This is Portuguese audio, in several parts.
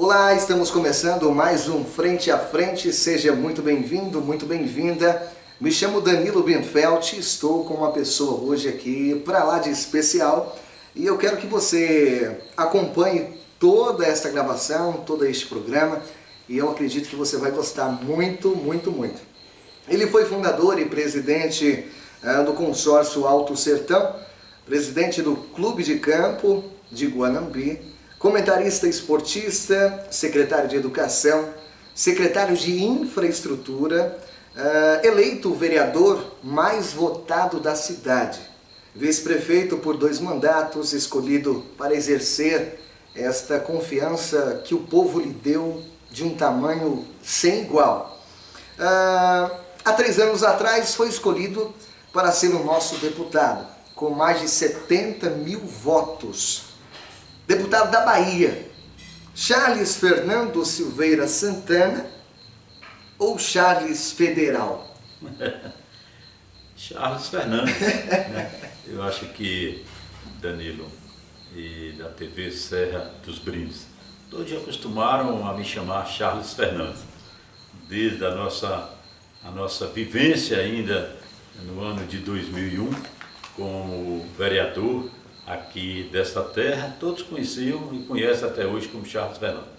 Olá, estamos começando mais um Frente a Frente. Seja muito bem-vindo, muito bem-vinda. Me chamo Danilo Bienfeld, estou com uma pessoa hoje aqui para lá de especial e eu quero que você acompanhe toda esta gravação, todo este programa e eu acredito que você vai gostar muito, muito, muito. Ele foi fundador e presidente do consórcio Alto Sertão, presidente do Clube de Campo de Guanambi, comentarista esportista, secretário de Educação, secretário de Infraestrutura, eleito o vereador mais votado da cidade, vice-prefeito por 2 mandatos, escolhido para exercer esta confiança que o povo lhe deu de um tamanho sem igual. Há 3 anos atrás foi escolhido para ser o nosso deputado, com mais de 70 mil votos. Deputado da Bahia, Charles Fernando Silveira Santana ou Charles Federal? Charles Fernandes, né? Eu acho que Danilo e da TV Serra dos Brindes, todos acostumaram a me chamar Charles Fernandes, desde a nossa vivência ainda no ano de 2001, como vereador aqui desta terra, todos conheciam e conhecem até hoje como Charles Fernandes.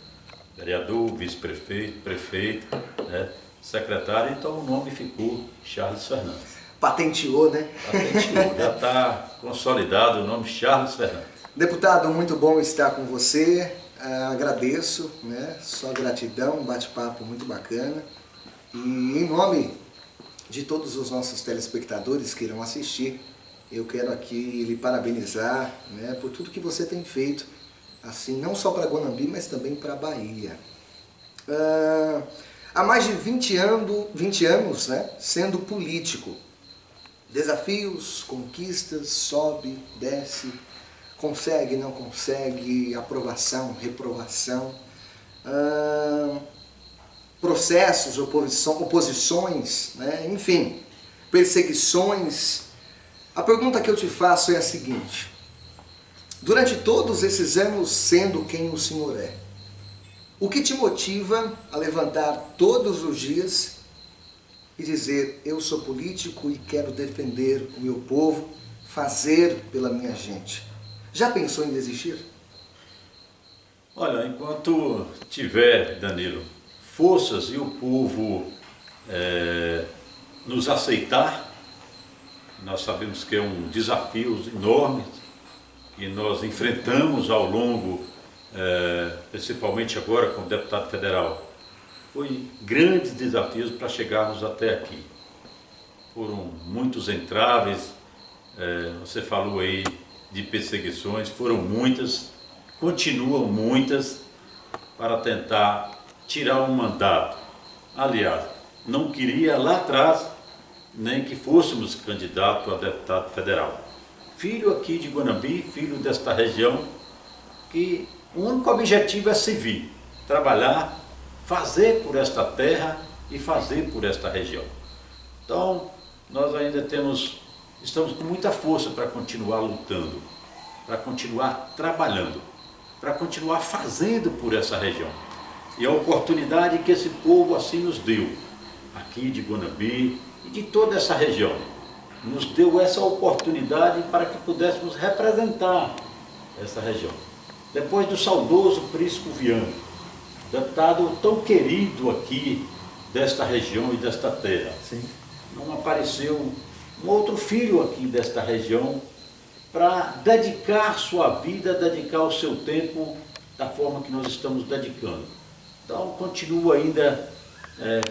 Vereador, vice-prefeito, prefeito, né, secretário, então o nome ficou Charles Fernandes. Patenteou, né? Patenteou, já está consolidado o nome Charles Fernandes. Deputado, muito bom estar com você, agradeço, né? Só gratidão, um bate-papo muito bacana. E em nome de todos os nossos telespectadores que irão assistir, eu quero aqui lhe parabenizar, né, por tudo que você tem feito, assim, não só para Guanambi, mas também para a Bahia. Há mais de 20 anos, né, sendo político. Desafios, conquistas, sobe, desce, consegue, não consegue, aprovação, reprovação, processos, oposições, né, enfim, perseguições. A pergunta que eu te faço é a seguinte: durante todos esses anos sendo quem o Senhor é, o que te motiva a levantar todos os dias e dizer, eu sou político e quero defender o meu povo, fazer pela minha gente? Já pensou em desistir? Olha, enquanto tiver, Danilo, forças e o povo nos aceitar, nós sabemos que é um desafio enorme que nós enfrentamos ao longo, principalmente agora como deputado federal. Foi grandes desafios para chegarmos até aqui. Foram muitos entraves, você falou aí de perseguições, foram muitas, continuam muitas, para tentar tirar um mandato. Aliás, não queria lá atrás nem que fôssemos candidato a deputado federal. Filho aqui de Guanambi, filho desta região, que o único objetivo é servir, trabalhar, fazer por esta terra e fazer por esta região. Então, nós ainda estamos com muita força para continuar lutando, para continuar trabalhando, para continuar fazendo por essa região. E a oportunidade que esse povo assim nos deu, aqui de Guanambi, e de toda essa região, nos deu essa oportunidade para que pudéssemos representar essa região. Depois do saudoso Prisco Viana, deputado tão querido aqui desta região e desta terra, Sim. Não apareceu um outro filho aqui desta região para dedicar sua vida, dedicar o seu tempo da forma que nós estamos dedicando. Então, continuo ainda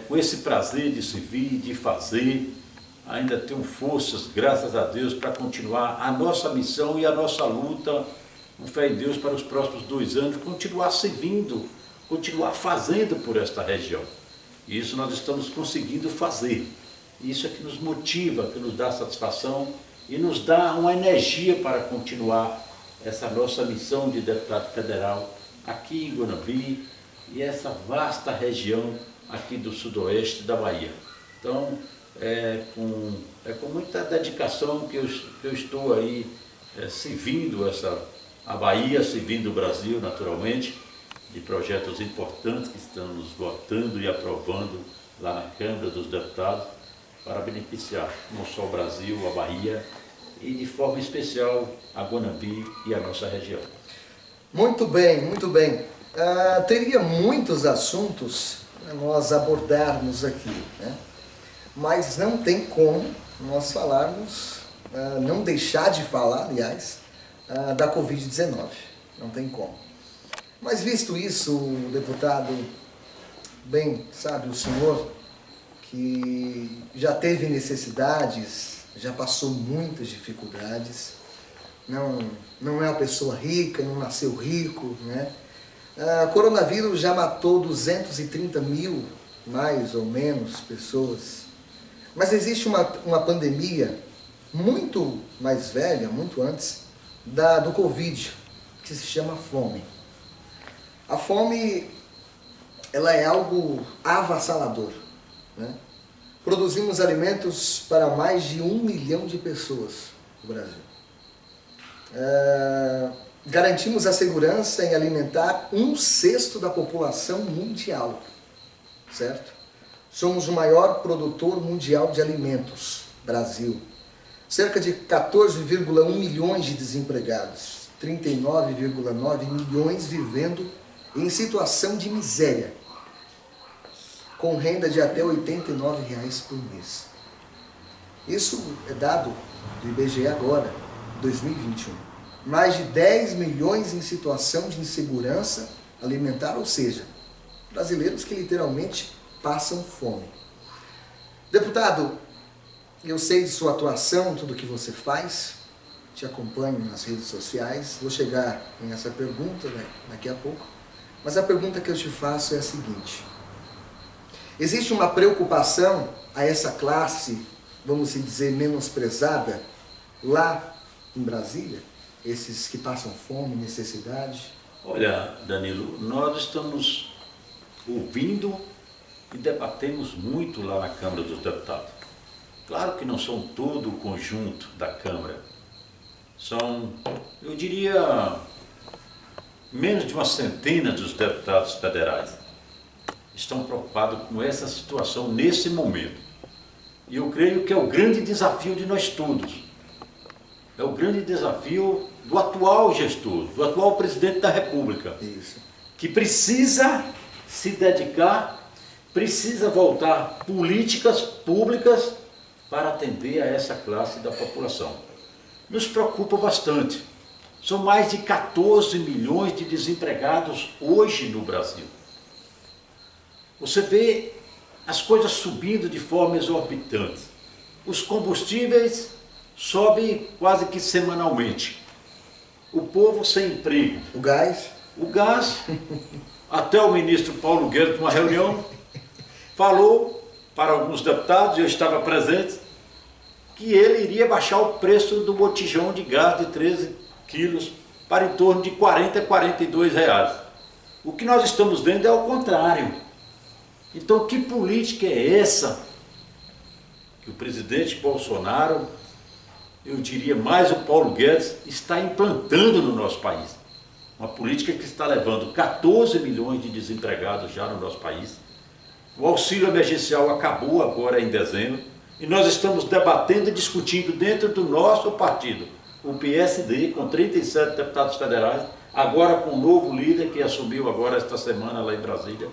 com esse prazer de servir, de fazer, ainda tenho forças, graças a Deus, para continuar a nossa missão e a nossa luta, com fé em Deus, para os próximos 2 anos, continuar servindo, continuar fazendo por esta região. E isso nós estamos conseguindo fazer. Isso é que nos motiva, que nos dá satisfação e nos dá uma energia para continuar essa nossa missão de deputado federal aqui em Guanambi e essa vasta região aqui do sudoeste da Bahia. Então, é com muita dedicação que eu estou aí servindo a Bahia, servindo o Brasil, naturalmente, de projetos importantes que estamos votando e aprovando lá na Câmara dos Deputados para beneficiar não só o Brasil, a Bahia e de forma especial a Guanambi e a nossa região. Muito bem, muito bem. Teria muitos assuntos para nós abordarmos aqui, né? Mas não tem como nós falarmos, não deixar de falar, aliás, da Covid-19. Não tem como. Mas visto isso, deputado, bem sabe o senhor que já teve necessidades, já passou muitas dificuldades, não é uma pessoa rica, não nasceu rico, né? Coronavírus já matou 230 mil, mais ou menos, pessoas. Mas existe uma pandemia muito mais velha, muito antes, do Covid, que se chama fome. A fome, ela é algo avassalador, né? Produzimos alimentos para mais de 1 milhão de pessoas no Brasil. Garantimos a segurança em alimentar 1/6 da população mundial, certo? Somos o maior produtor mundial de alimentos, Brasil. Cerca de 14,1 milhões de desempregados, 39,9 milhões vivendo em situação de miséria, com renda de até R$ 89 por mês. Isso é dado do IBGE agora, 2021. Mais de 10 milhões em situação de insegurança alimentar, ou seja, brasileiros que literalmente passam fome. Deputado, eu sei de sua atuação, tudo que você faz, te acompanho nas redes sociais, vou chegar nessa pergunta, né, daqui a pouco, mas a pergunta que eu te faço é a seguinte: existe uma preocupação a essa classe, vamos dizer, menosprezada, lá em Brasília? Esses que passam fome, necessidade? Olha, Danilo, nós estamos ouvindo e debatemos muito lá na Câmara dos Deputados. Claro que não são todo o conjunto da Câmara. São, eu diria, menos de uma centena dos deputados federais estão preocupados com essa situação nesse momento. E eu creio que é o grande desafio de nós todos. É o grande desafio do atual gestor, do atual presidente da República. Isso. Que precisa se dedicar, precisa voltar políticas públicas para atender a essa classe da população. Nos preocupa bastante. São mais de 14 milhões de desempregados hoje no Brasil. Você vê as coisas subindo de forma exorbitante. Os combustíveis sobem quase que semanalmente. O povo sem emprego. O gás? O gás, até o ministro Paulo Guedes, numa reunião, falou para alguns deputados, eu estava presente, que ele iria baixar o preço do botijão de gás de 13 quilos para em torno de 40 a 42 reais. O que nós estamos vendo é o contrário. Então, que política é essa que o presidente Bolsonaro, eu diria mais o Paulo Guedes, está implantando no nosso país? Uma política que está levando 14 milhões de desempregados já no nosso país. O auxílio emergencial acabou agora em dezembro e nós estamos debatendo e discutindo dentro do nosso partido, o PSD, com 37 deputados federais, agora com um novo líder que assumiu agora esta semana lá em Brasília,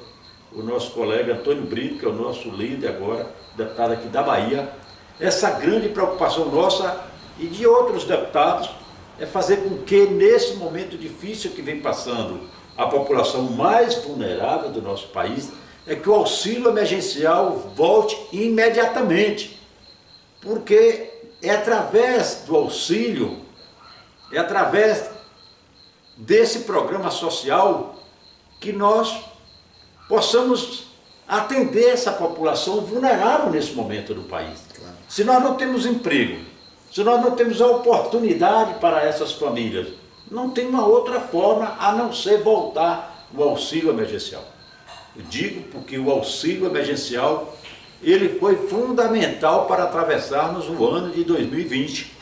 o nosso colega Antônio Brito, que é o nosso líder agora, deputado aqui da Bahia. Essa grande preocupação nossa e de outros deputados é fazer com que, nesse momento difícil que vem passando a população mais vulnerável do nosso país, é que o auxílio emergencial volte imediatamente. Porque é através do auxílio, é através desse programa social que nós possamos atender essa população vulnerável nesse momento do país. Claro. Se nós não temos emprego, se nós não temos a oportunidade para essas famílias, não tem uma outra forma a não ser voltar o auxílio emergencial. Eu digo porque o auxílio emergencial, ele foi fundamental para atravessarmos o ano de 2020.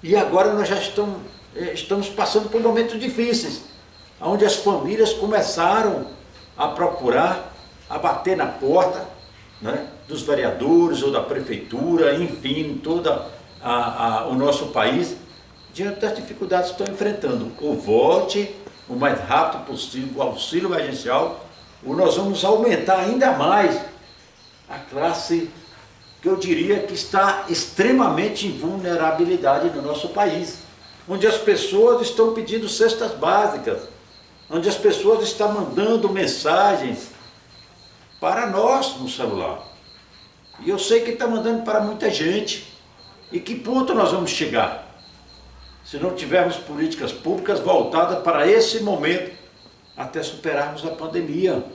E agora nós já estamos passando por momentos difíceis. onde as famílias começaram a procurar, a bater na porta, né, dos vereadores ou da prefeitura, enfim, em todo o nosso país, diante das dificuldades que estão enfrentando. Ou volte o mais rápido possível o auxílio emergencial, ou nós vamos aumentar ainda mais a classe que eu diria que está extremamente em vulnerabilidade no nosso país, onde as pessoas estão pedindo cestas básicas, onde as pessoas estão mandando mensagens para nós no celular. E eu sei que está mandando para muita gente. E que ponto nós vamos chegar se não tivermos políticas públicas voltadas para esse momento, até superarmos a pandemia?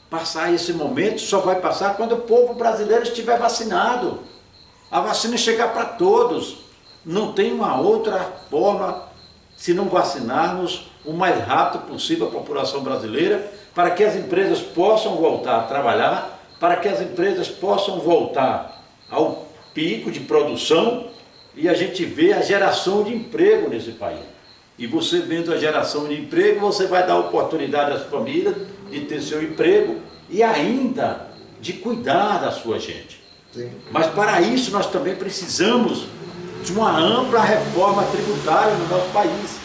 Passar esse momento só vai passar quando o povo brasileiro estiver vacinado. A vacina chegar para todos. Não tem uma outra forma se não vacinarmos o mais rápido possível a população brasileira, para que as empresas possam voltar a trabalhar, para que as empresas possam voltar ao pico de produção e a gente vê a geração de emprego nesse país. E você vendo a geração de emprego, você vai dar oportunidade às famílias de ter seu emprego e ainda de cuidar da sua gente. Sim. Mas para isso nós também precisamos de uma ampla reforma tributária no nosso país.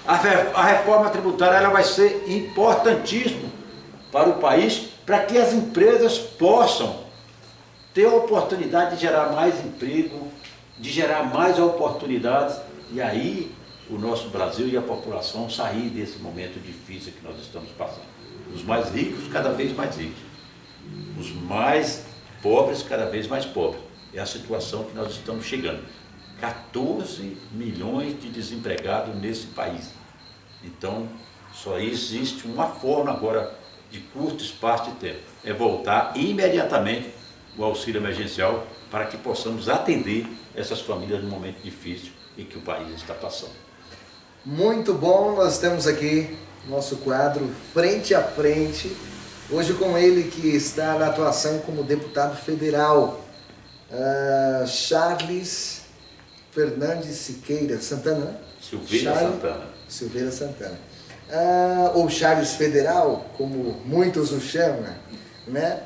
A reforma tributária ela vai ser importantíssima para o país, para que as empresas possam ter a oportunidade de gerar mais emprego, de gerar mais oportunidades, e aí o nosso Brasil e a população sair desse momento difícil que nós estamos passando. Os mais ricos cada vez mais ricos, os mais pobres cada vez mais pobres. É a situação que nós estamos chegando. 14 milhões de desempregados nesse país. Então, só existe uma forma agora de curto espaço de tempo, é voltar imediatamente o auxílio emergencial para que possamos atender essas famílias no momento difícil em que o país está passando. Muito bom, nós temos aqui nosso quadro Frente a Frente, hoje com ele que está na atuação como deputado federal, Charles Fernandes Siqueira Santana. Silveira Santana. Ou Charles Federal, como muitos o chamam, né?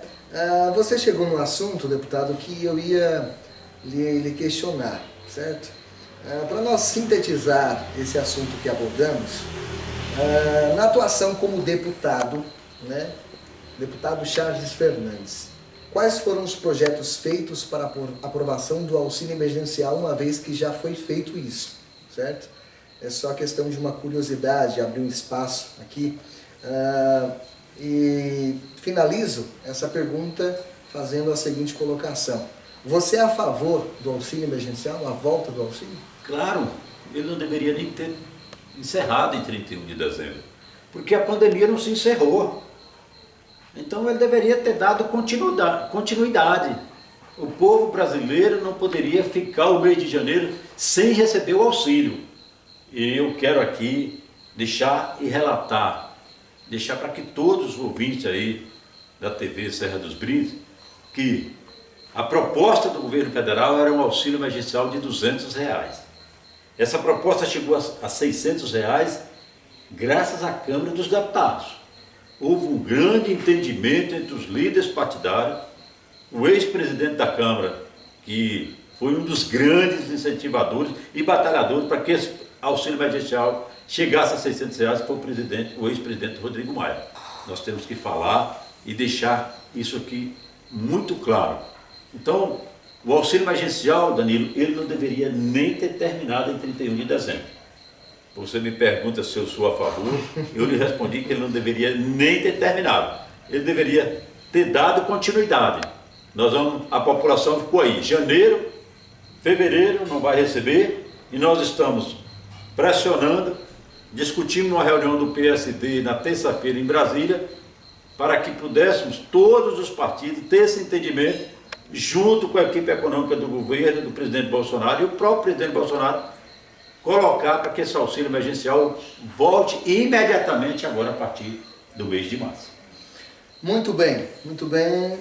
Você chegou no assunto, deputado, que eu ia lhe questionar, certo? Para nós sintetizar esse assunto que abordamos, na atuação como deputado, né? Deputado Charles Fernandes, quais foram os projetos feitos para a aprovação do auxílio emergencial, uma vez que já foi feito isso, certo? É só questão de uma curiosidade, abrir um espaço aqui. E finalizo essa pergunta fazendo a seguinte colocação. Você é a favor do auxílio emergencial, a volta do auxílio? Claro, ele não deveria nem ter encerrado em 31 de dezembro, porque a pandemia não se encerrou. Então ele deveria ter dado continuidade. O povo brasileiro não poderia ficar o mês de janeiro sem receber o auxílio. E eu quero aqui deixar e relatar, deixar para que todos os ouvintes aí da TV Serra dos Brindes, que a proposta do governo federal era um auxílio emergencial de R$200. Essa proposta chegou a R$600 graças à Câmara dos Deputados. Houve um grande entendimento entre os líderes partidários, o ex-presidente da Câmara, que foi um dos grandes incentivadores e batalhadores para que esse auxílio emergencial chegasse a R$600, que foi o ex-presidente Rodrigo Maia. Nós temos que falar e deixar isso aqui muito claro. Então, o auxílio emergencial, Danilo, ele não deveria nem ter terminado em 31 de dezembro. Você me pergunta se eu sou a favor, eu lhe respondi que ele não deveria nem ter terminado. Ele deveria ter dado continuidade. A população ficou aí, janeiro, fevereiro não vai receber, e nós estamos pressionando, discutimos numa reunião do PSD na terça-feira em Brasília, para que pudéssemos, todos os partidos, ter esse entendimento, junto com a equipe econômica do governo, do presidente Bolsonaro e o próprio presidente Bolsonaro, colocar para que esse auxílio emergencial volte imediatamente agora a partir do mês de março. Muito bem, muito bem.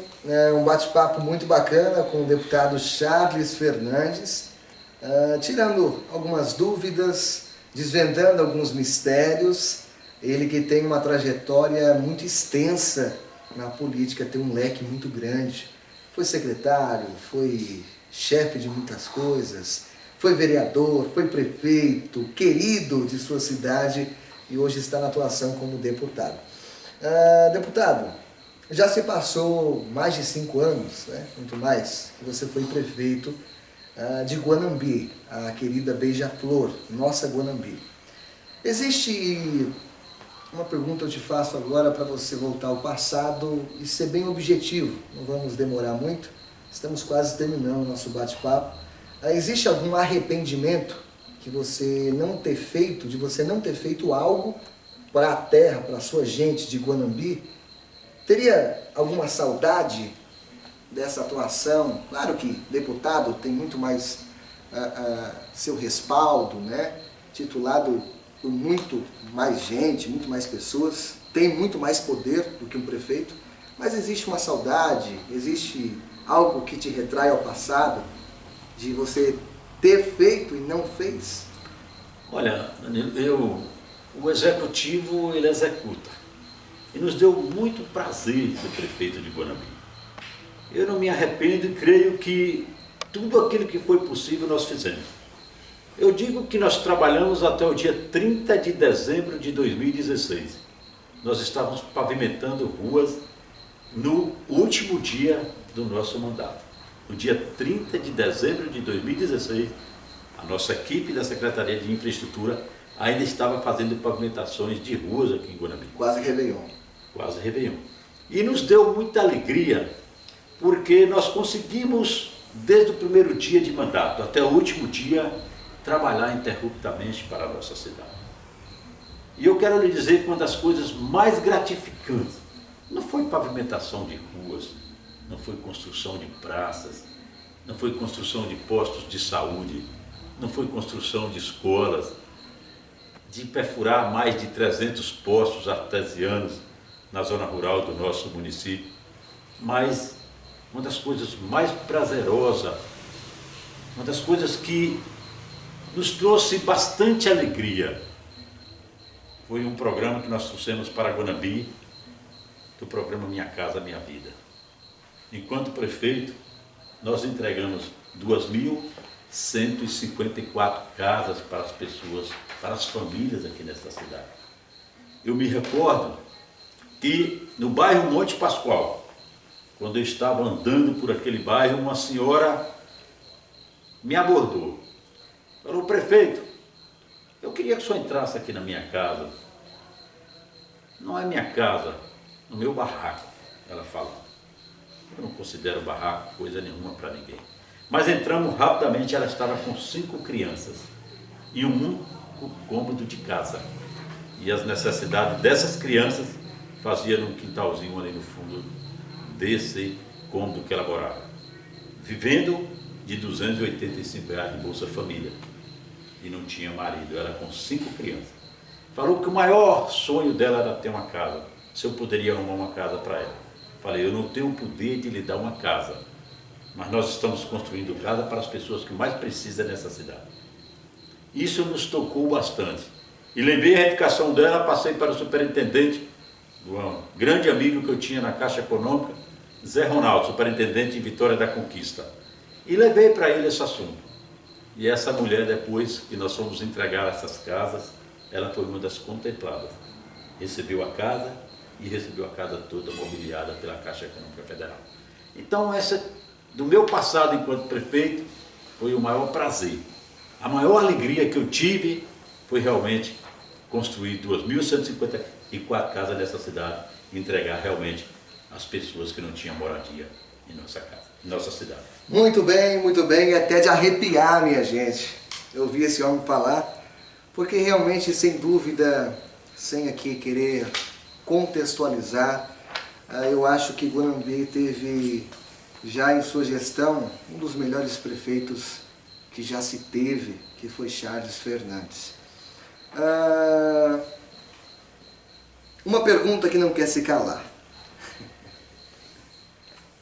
Um bate-papo muito bacana com o deputado Charles Fernandes, tirando algumas dúvidas, desvendando alguns mistérios, Ele que tem uma trajetória muito extensa na política, tem um leque muito grande. Foi secretário, foi chefe de muitas coisas, foi vereador, foi prefeito, querido de sua cidade e hoje está na atuação como deputado. Deputado, já se passou mais de 5 anos, né? Muito mais, que você foi prefeito de Guanambi, a querida Beija-Flor, nossa Guanambi. Existe uma pergunta que eu te faço agora para você voltar ao passado e ser bem objetivo, não vamos demorar muito, estamos quase terminando o nosso bate-papo. Existe algum arrependimento que você não ter feito, de você não ter feito algo para a terra, para a sua gente de Guanambi? Teria alguma saudade dessa atuação? Claro que deputado tem muito mais seu respaldo, né? Titulado por muito mais gente, muito mais pessoas, tem muito mais poder do que um prefeito, mas existe uma saudade, existe algo que te retrai ao passado, de você ter feito e não fez? Olha, o executivo ele executa. E nos deu muito prazer ser prefeito de Guanambi. Eu não me arrependo e creio que tudo aquilo que foi possível nós fizemos. Eu digo que nós trabalhamos até o dia 30 de dezembro de 2016. Nós estávamos pavimentando ruas no último dia do nosso mandato. No dia 30 de dezembro de 2016, a nossa equipe da Secretaria de Infraestrutura ainda estava fazendo pavimentações de ruas aqui em Guanambi. Quase Réveillon. Quase Réveillon. E nos deu muita alegria, porque nós conseguimos, desde o primeiro dia de mandato até o último dia, trabalhar interruptamente para a nossa cidade. E eu quero lhe dizer que uma das coisas mais gratificantes não foi pavimentação de ruas, não foi construção de praças, não foi construção de postos de saúde, não foi construção de escolas, de perfurar mais de 300 poços artesianos na zona rural do nosso município. Mas uma das coisas mais prazerosas, uma das coisas que nos trouxe bastante alegria, foi um programa que nós trouxemos para Guanambi, do programa Minha Casa Minha Vida. Enquanto prefeito, nós entregamos 2.154 casas para as pessoas, para as famílias aqui nesta cidade. Eu me recordo que no bairro Monte Pascoal, quando eu estava andando por aquele bairro, uma senhora me abordou. Falou: prefeito, eu queria que o senhor entrasse aqui na minha casa. Não é minha casa, no meu barraco, ela falou. Eu não considero barraco coisa nenhuma para ninguém. Mas entramos rapidamente, ela estava com 5 crianças e um único cômodo de casa. E as necessidades dessas crianças faziam num quintalzinho ali no fundo desse cômodo que ela morava. Vivendo de R$285 de Bolsa Família. E não tinha marido, ela com 5 crianças. Falou que o maior sonho dela era ter uma casa, se eu poderia arrumar uma casa para ela. Falei: eu não tenho o poder de lhe dar uma casa, mas nós estamos construindo casa para as pessoas que mais precisam nessa cidade. Isso nos tocou bastante. E levei a indicação dela, passei para o superintendente, um grande amigo que eu tinha na Caixa Econômica, Zé Ronaldo, superintendente de Vitória da Conquista. E levei para ele esse assunto. E essa mulher, depois que nós fomos entregar essas casas, ela foi uma das contempladas. Recebeu a casa e recebeu a casa toda mobiliada pela Caixa Econômica Federal. Então, essa, do meu passado enquanto prefeito, foi o maior prazer. A maior alegria que eu tive foi realmente construir 2.154 casas nessa cidade e entregar realmente às pessoas que não tinham moradia em nossa casa, em nossa cidade. Muito bem, até de arrepiar, minha gente. Eu ouvi esse homem falar, porque realmente, sem dúvida, sem aqui querer contextualizar, eu acho que Guanambi teve, já em sua gestão, um dos melhores prefeitos que já se teve, que foi Charles Fernandes. Uma pergunta que não quer se calar.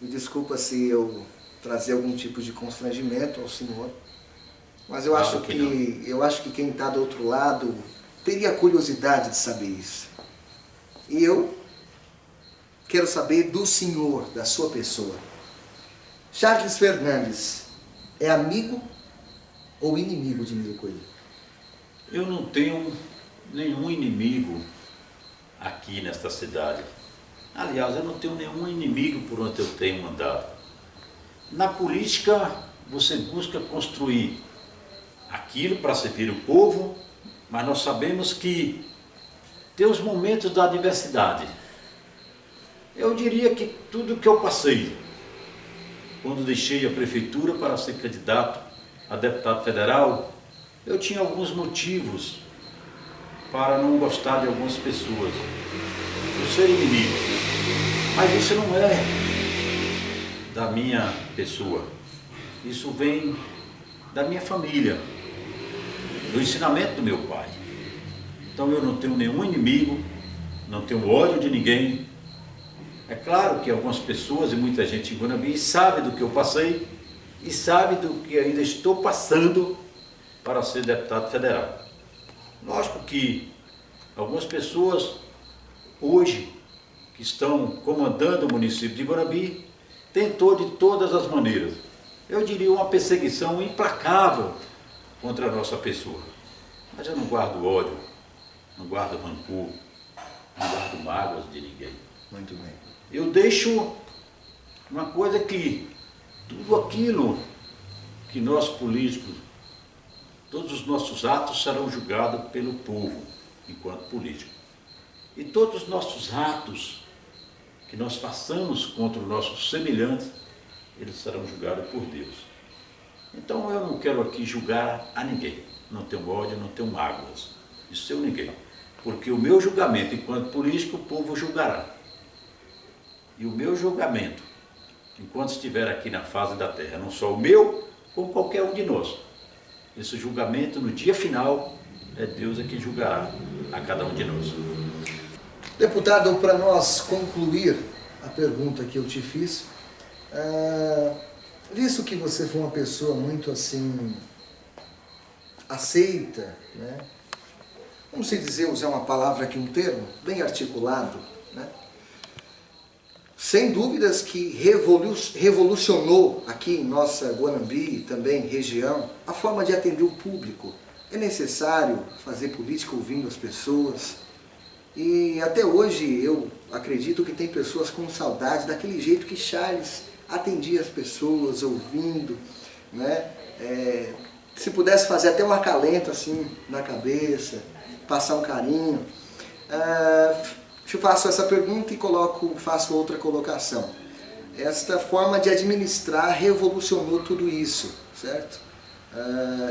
Me desculpa se eu trazer algum tipo de constrangimento ao senhor, mas eu acho que quem está do outro lado teria curiosidade de saber isso. E eu quero saber do senhor, da sua pessoa. Charles Fernandes é amigo ou inimigo de Nilo Coelho? Eu não tenho nenhum inimigo aqui nesta cidade. Aliás, eu não tenho nenhum inimigo por onde eu tenho andado. Na política, você busca construir aquilo para servir o povo, mas nós sabemos que tem os momentos da adversidade. Eu diria que tudo que eu passei, quando deixei a prefeitura para ser candidato a deputado federal, eu tinha alguns motivos para não gostar de algumas pessoas, por ser inimigo. Mas isso não é da minha pessoa, isso vem da minha família, do ensinamento do meu pai. Então eu não tenho nenhum inimigo, não tenho ódio de ninguém. É claro que algumas pessoas e muita gente em Guanambi sabe do que eu passei e sabe do que ainda estou passando para ser deputado federal. Lógico que algumas pessoas hoje que estão comandando o município de Guanambi tentou de todas as maneiras, eu diria uma perseguição implacável contra a nossa pessoa. Mas eu não guardo ódio, não guardo rancor, não guardo mágoas de ninguém. Muito bem. Eu deixo uma coisa que tudo aquilo que nós políticos, todos os nossos atos serão julgados pelo povo, enquanto político. E todos os nossos atos que nós façamos contra os nossos semelhantes, eles serão julgados por Deus. Então eu não quero aqui julgar a ninguém. Não tenho ódio, não tenho mágoas. Isso eu ninguém. Porque o meu julgamento enquanto político, o povo julgará. E o meu julgamento, enquanto estiver aqui na face da terra, não só o meu, como qualquer um de nós. Esse julgamento, no dia final, é Deus que julgará a cada um de nós. Deputado, para nós concluir a pergunta que eu te fiz, visto que você foi uma pessoa muito assim, aceita, né? Vamos dizer, usar uma palavra aqui, um termo, bem articulado, né? Sem dúvidas que revolucionou aqui em nossa Guanambi, também região, a forma de atender o público. É necessário fazer política ouvindo as pessoas. E até hoje eu acredito que tem pessoas com saudade daquele jeito que Charles atendia as pessoas, ouvindo, né? Se pudesse fazer até um acalento assim na cabeça, passar um carinho. Eu faço essa pergunta e faço outra colocação. Esta forma de administrar revolucionou tudo isso, certo?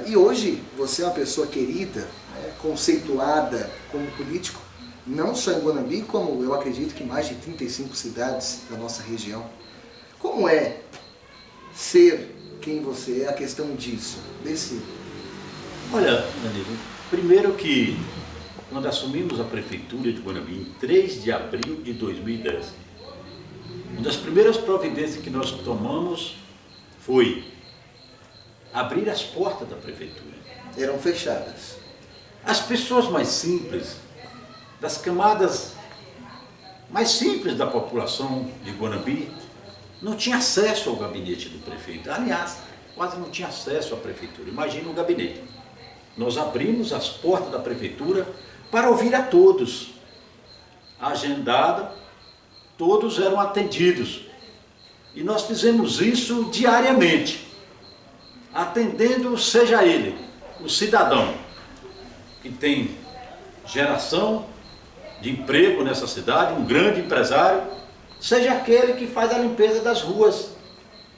E hoje você é uma pessoa querida, né, conceituada como político, não só em Guanambi, como eu acredito que mais de 35 cidades da nossa região. Como é ser quem você é, a questão disso? Olha, Danilo, primeiro que quando assumimos a prefeitura de Guanambi em 3 de abril de 2010, uma das primeiras providências que nós tomamos foi abrir as portas da prefeitura. Eram fechadas. As pessoas mais simples, das camadas mais simples da população de Guanambi, não tinham acesso ao gabinete do prefeito. Aliás, quase não tinha acesso à prefeitura. Imagina o gabinete. Nós abrimos as portas da prefeitura para ouvir a todos. Agendada, todos eram atendidos. E nós fizemos isso diariamente, atendendo, seja ele, o cidadão que tem geração de emprego nessa cidade, um grande empresário, seja aquele que faz a limpeza das ruas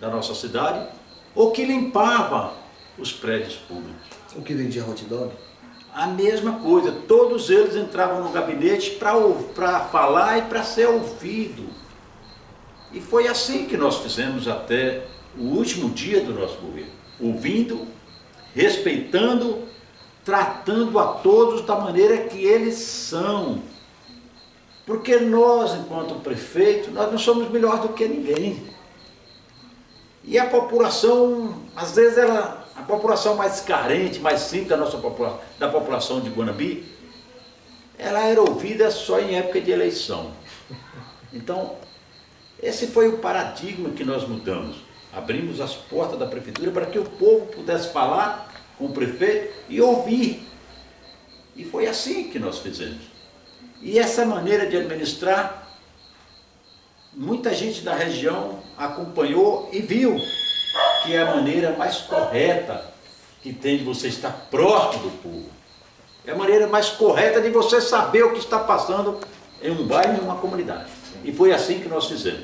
da nossa cidade, ou que limpava os prédios públicos. O que vendia hot dog? A mesma coisa, todos eles entravam no gabinete para falar e para ser ouvido. E foi assim que nós fizemos até o último dia do nosso governo, ouvindo, respeitando, tratando a todos da maneira que eles são. Porque nós, enquanto prefeito, nós não somos melhor do que ninguém. E a população, às vezes a população mais carente, mais simples da população de Guanambi, ela era ouvida só em época de eleição. Então, esse foi o paradigma que nós mudamos. Abrimos as portas da prefeitura para que o povo pudesse falar com o prefeito e ouvir. E foi assim que nós fizemos. E essa maneira de administrar, muita gente da região acompanhou e viu que é a maneira mais correta que tem de você estar próximo do povo. É a maneira mais correta de você saber o que está passando em um bairro, em uma comunidade. E foi assim que nós fizemos.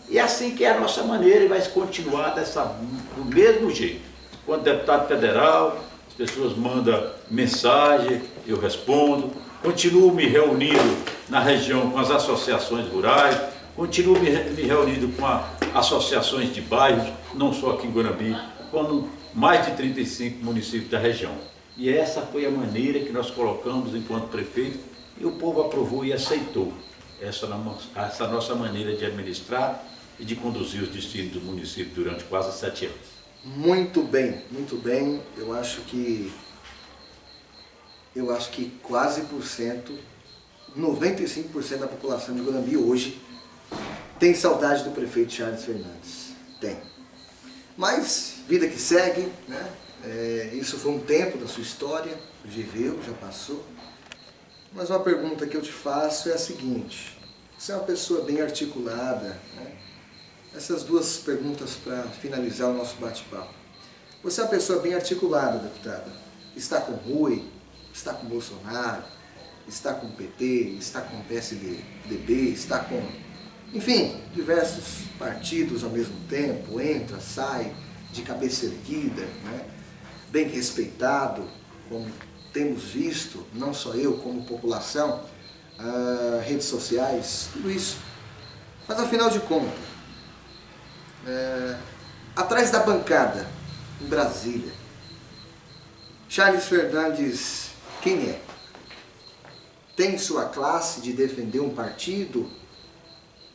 E é assim que é a nossa maneira e vai continuar do mesmo jeito. Quando deputado federal, as pessoas mandam mensagem, eu respondo. Continuo me reunindo na região com as associações rurais, continuo me reunindo com associações de bairros, não só aqui em Guanambi, com mais de 35 municípios da região. E essa foi a maneira que nós colocamos enquanto prefeito e o povo aprovou e aceitou essa nossa maneira de administrar e de conduzir os destinos do município durante quase 7 anos. Muito bem, muito bem. Eu acho que quase 95% da população de Guanambi hoje tem saudade do prefeito Charles Fernandes. Tem. Mas, vida que segue, né? Isso foi um tempo da sua história, viveu, já passou. Mas uma pergunta que eu te faço é a seguinte: você é uma pessoa bem articulada, né? Essas duas perguntas para finalizar o nosso bate-papo. Você é uma pessoa bem articulada, deputada. Está com o Rui, está com o Bolsonaro, está com o PT, está com o PSDB, está com, enfim, diversos partidos ao mesmo tempo, entra, sai, de cabeça erguida, né? Bem respeitado, como temos visto, não só eu, como população, redes sociais, tudo isso. Mas afinal de contas, atrás da bancada, em Brasília, Charles Fernandes, quem é? Tem sua classe de defender um partido?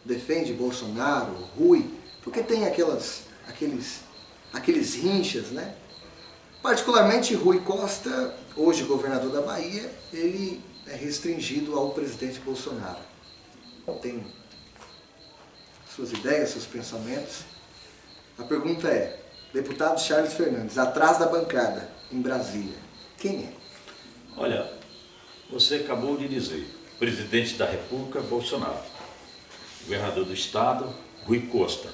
Defende Bolsonaro, Rui? Porque tem aqueles rinchas, né? Particularmente Rui Costa, hoje governador da Bahia, ele é restringido ao presidente Bolsonaro. Tem suas ideias, seus pensamentos. A pergunta é, deputado Charles Fernandes, atrás da bancada, em Brasília, quem é? Olha, você acabou de dizer, presidente da República, Bolsonaro. Governador do Estado, Rui Costa.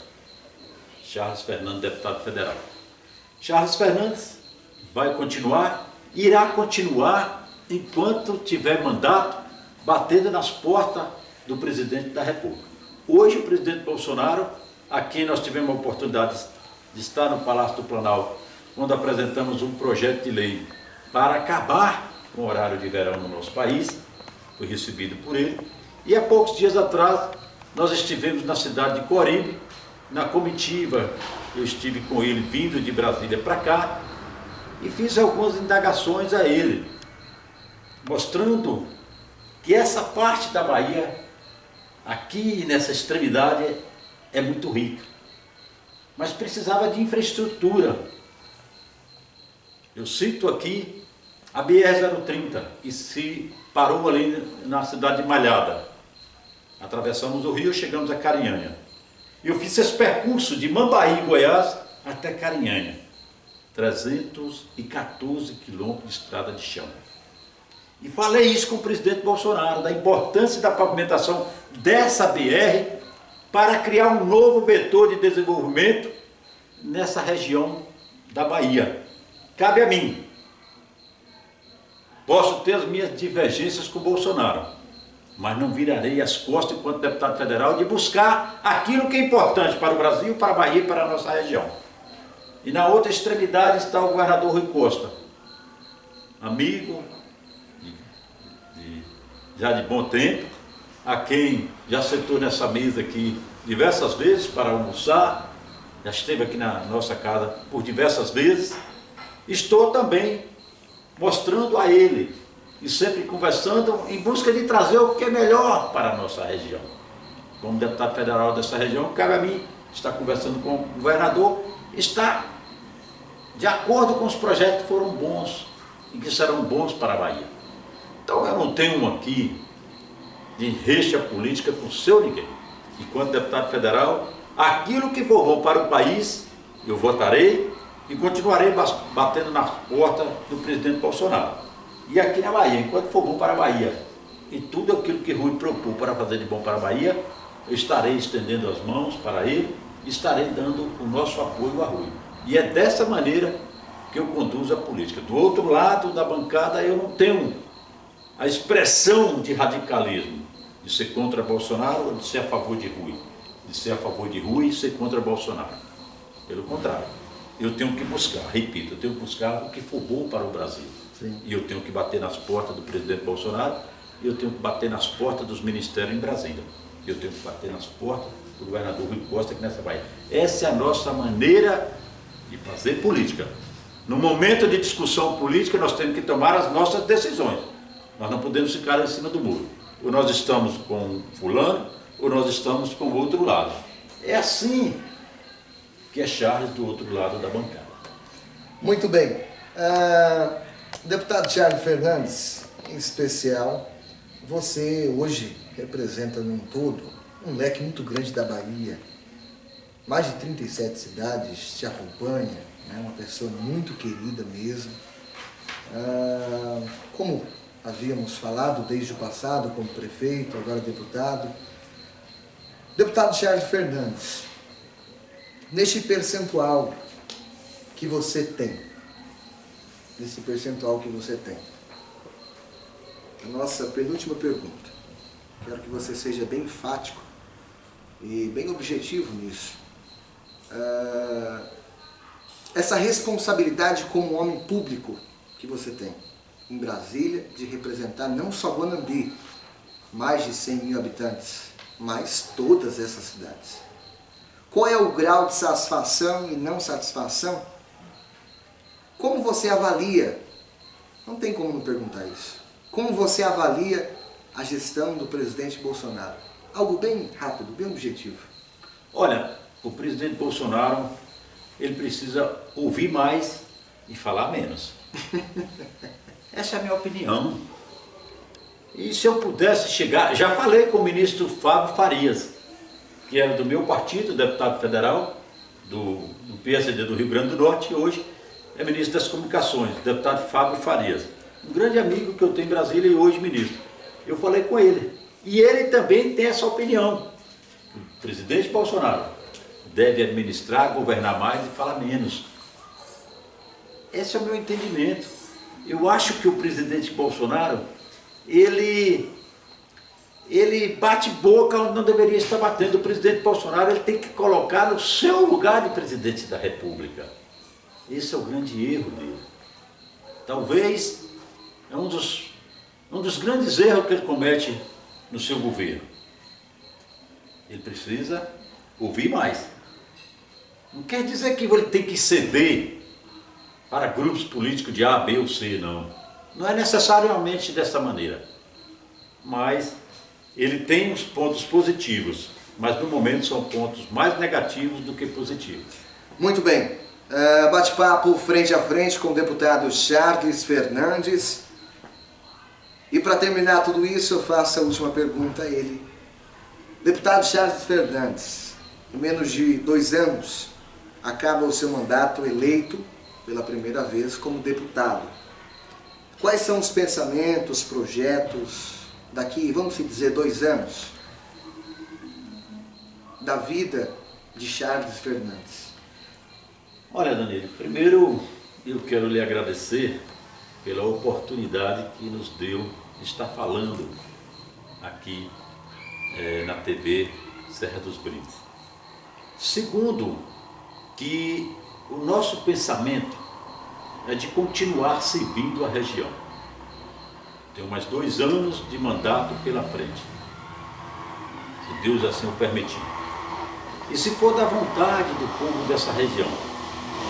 Charles Fernandes, deputado federal. Charles Fernandes vai continuar, irá continuar enquanto tiver mandato, batendo nas portas do presidente da República. Hoje o presidente Bolsonaro, a quem nós tivemos a oportunidade de estar no Palácio do Planalto, quando apresentamos um projeto de lei para acabar com o horário de verão no nosso país, foi recebido por ele, e há poucos dias atrás nós estivemos na cidade de Corimbe, na comitiva, eu estive com ele vindo de Brasília para cá, e fiz algumas indagações a ele, mostrando que essa parte da Bahia, aqui nessa extremidade, é muito rica, mas precisava de infraestrutura. Eu cito aqui a BR-030, que se parou ali na cidade de Malhada. Atravessamos o rio, chegamos a Carinhanha. E eu fiz esse percurso de Mambaí, Goiás, até Carinhanha. 314 quilômetros de estrada de chão. E falei isso com o presidente Bolsonaro, da importância da pavimentação dessa BR para criar um novo vetor de desenvolvimento nessa região da Bahia. Cabe a mim. Posso ter as minhas divergências com o Bolsonaro, mas não virarei as costas enquanto deputado federal de buscar aquilo que é importante para o Brasil, para a Bahia e para a nossa região. E na outra extremidade está o governador Rui Costa, amigo, já de bom tempo, a quem já sentou nessa mesa aqui diversas vezes para almoçar, já esteve aqui na nossa casa por diversas vezes. Estou também mostrando a ele e sempre conversando em busca de trazer o que é melhor para a nossa região. Como deputado federal dessa região, cabe a mim estar conversando com o governador, estar de acordo com os projetos que foram bons e que serão bons para a Bahia. Então eu não tenho aqui de rixa política com seu ninguém. Enquanto deputado federal, aquilo que for bom para o país, eu votarei e continuarei batendo na porta do presidente Bolsonaro. E aqui na Bahia, enquanto for bom para a Bahia, e tudo aquilo que Rui propôs para fazer de bom para a Bahia, eu estarei estendendo as mãos para ele e estarei dando o nosso apoio a Rui. E é dessa maneira que eu conduzo a política. Do outro lado da bancada, eu não tenho a expressão de radicalismo, de ser contra Bolsonaro ou de ser a favor de Rui. De ser a favor de Rui e ser contra Bolsonaro. Pelo contrário, eu tenho que buscar, repito, eu tenho que buscar o que for bom para o Brasil. Sim. E eu tenho que bater nas portas do presidente Bolsonaro, e eu tenho que bater nas portas dos ministérios em Brasília. E eu tenho que bater nas portas do governador Rui Costa aqui nessa Bahia. Essa é a nossa maneira de fazer política. No momento de discussão política, nós temos que tomar as nossas decisões. Nós não podemos ficar em cima do muro. Ou nós estamos com fulano, ou nós estamos com o outro lado. É assim que é Charles do outro lado da bancada. Muito bem. Deputado Charles Fernandes, em especial, você hoje representa num todo um leque muito grande da Bahia. Mais de 37 cidades te acompanham, né? Uma pessoa muito querida mesmo. Como havíamos falado desde o passado, como prefeito, agora deputado. Deputado Charles Fernandes, neste percentual que você tem, a nossa penúltima pergunta, quero que você seja bem enfático e bem objetivo nisso. Essa responsabilidade como homem público que você tem em Brasília, de representar não só Guanambi, mais de 100 mil habitantes, mas todas essas cidades. Qual é o grau de satisfação e não satisfação? Como você avalia? Não tem como não perguntar isso. Como você avalia a gestão do presidente Bolsonaro? Algo bem rápido, bem objetivo. Olha, o presidente Bolsonaro, ele precisa ouvir mais e falar menos. Essa é a minha opinião. E se eu pudesse chegar, já falei com o ministro Fábio Farias, que era do meu partido, deputado federal, do PSD do Rio Grande do Norte, e hoje é ministro das Comunicações, deputado Fábio Farias. Um grande amigo que eu tenho em Brasília e hoje ministro. Eu falei com ele. E ele também tem essa opinião. O presidente Bolsonaro deve administrar, governar mais e falar menos. Esse é o meu entendimento. Eu acho que o presidente Bolsonaro, ele bate boca onde não deveria estar batendo. O presidente Bolsonaro, ele tem que colocar no seu lugar de presidente da República. Esse é o grande erro dele. Talvez é um dos grandes erros que ele comete no seu governo. Ele precisa ouvir mais. Não quer dizer que ele tem que ceder para grupos políticos de A, B ou C, não. Não é necessariamente dessa maneira. Mas ele tem os pontos positivos, mas no momento são pontos mais negativos do que positivos. Muito bem. Bate-papo frente a frente com o deputado Charles Fernandes. E para terminar tudo isso, eu faço a última pergunta a ele. Deputado Charles Fernandes, em menos de 2 anos, acaba o seu mandato eleito pela primeira vez como deputado. Quais são os pensamentos, projetos daqui, vamos dizer, 2 anos, da vida de Charles Fernandes? Olha, Danilo, primeiro eu quero lhe agradecer pela oportunidade que nos deu de estar falando aqui na TV Serra dos Brindes. Segundo, que o nosso pensamento é de continuar servindo a região. Tenho mais 2 anos de mandato pela frente, se Deus assim o permitir. E se for da vontade do povo dessa região,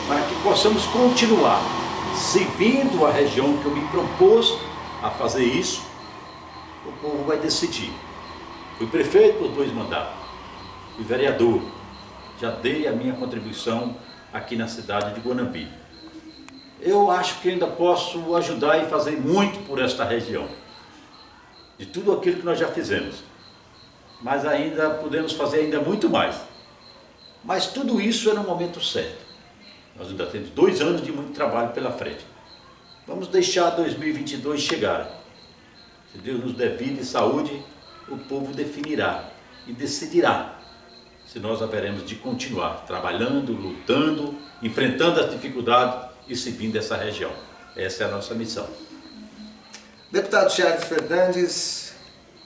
para que possamos continuar servindo a região que eu me propus a fazer isso, o povo vai decidir. Fui prefeito por 2 mandatos, fui vereador, já dei a minha contribuição aqui na cidade de Guanambi. Eu acho que ainda posso ajudar e fazer muito por esta região. de tudo aquilo que nós já fizemos. Mas ainda podemos fazer ainda muito mais. Mas tudo isso é no momento certo. Nós ainda temos 2 anos de muito trabalho pela frente. Vamos deixar 2022 chegar. Se Deus nos der vida e saúde, o povo definirá e decidirá se nós haveremos de continuar trabalhando, lutando, enfrentando as dificuldades e servindo essa região. Essa é a nossa missão. Deputado Charles Fernandes,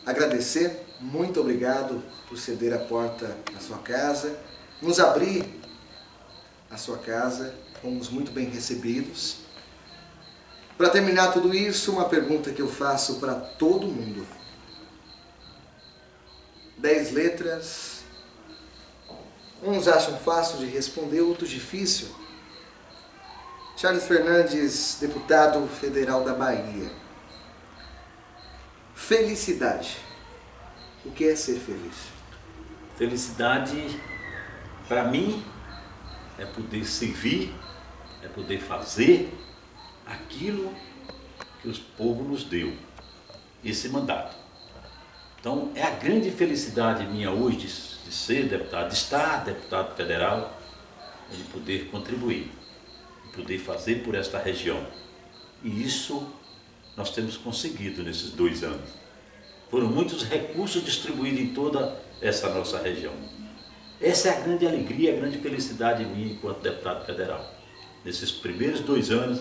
agradecer, muito obrigado por ceder a porta à sua casa, nos abrir a sua casa, fomos muito bem recebidos. Para terminar tudo isso, uma pergunta que eu faço para todo mundo. 10 letras, uns acham fácil de responder, outros difícil. Charles Fernandes, deputado federal da Bahia. Felicidade. O que é ser feliz? Felicidade, para mim, é poder servir, é poder fazer aquilo que o povo nos deu, esse mandato. Então, é a grande felicidade minha hoje de ser deputado, de estar deputado federal, de poder contribuir, de poder fazer por esta região. E isso nós temos conseguido nesses 2 anos. Foram muitos recursos distribuídos em toda essa nossa região. Essa é a grande alegria, a grande felicidade minha enquanto deputado federal. Nesses primeiros 2 anos,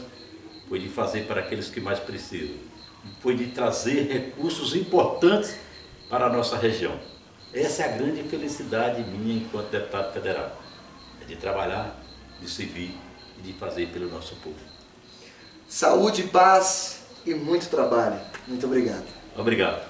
foi de fazer para aqueles que mais precisam. Foi de trazer recursos importantes para a nossa região. Essa é a grande felicidade minha enquanto deputado federal. É de trabalhar, de servir e de fazer pelo nosso povo. Saúde, paz e muito trabalho. Muito obrigado. Obrigado.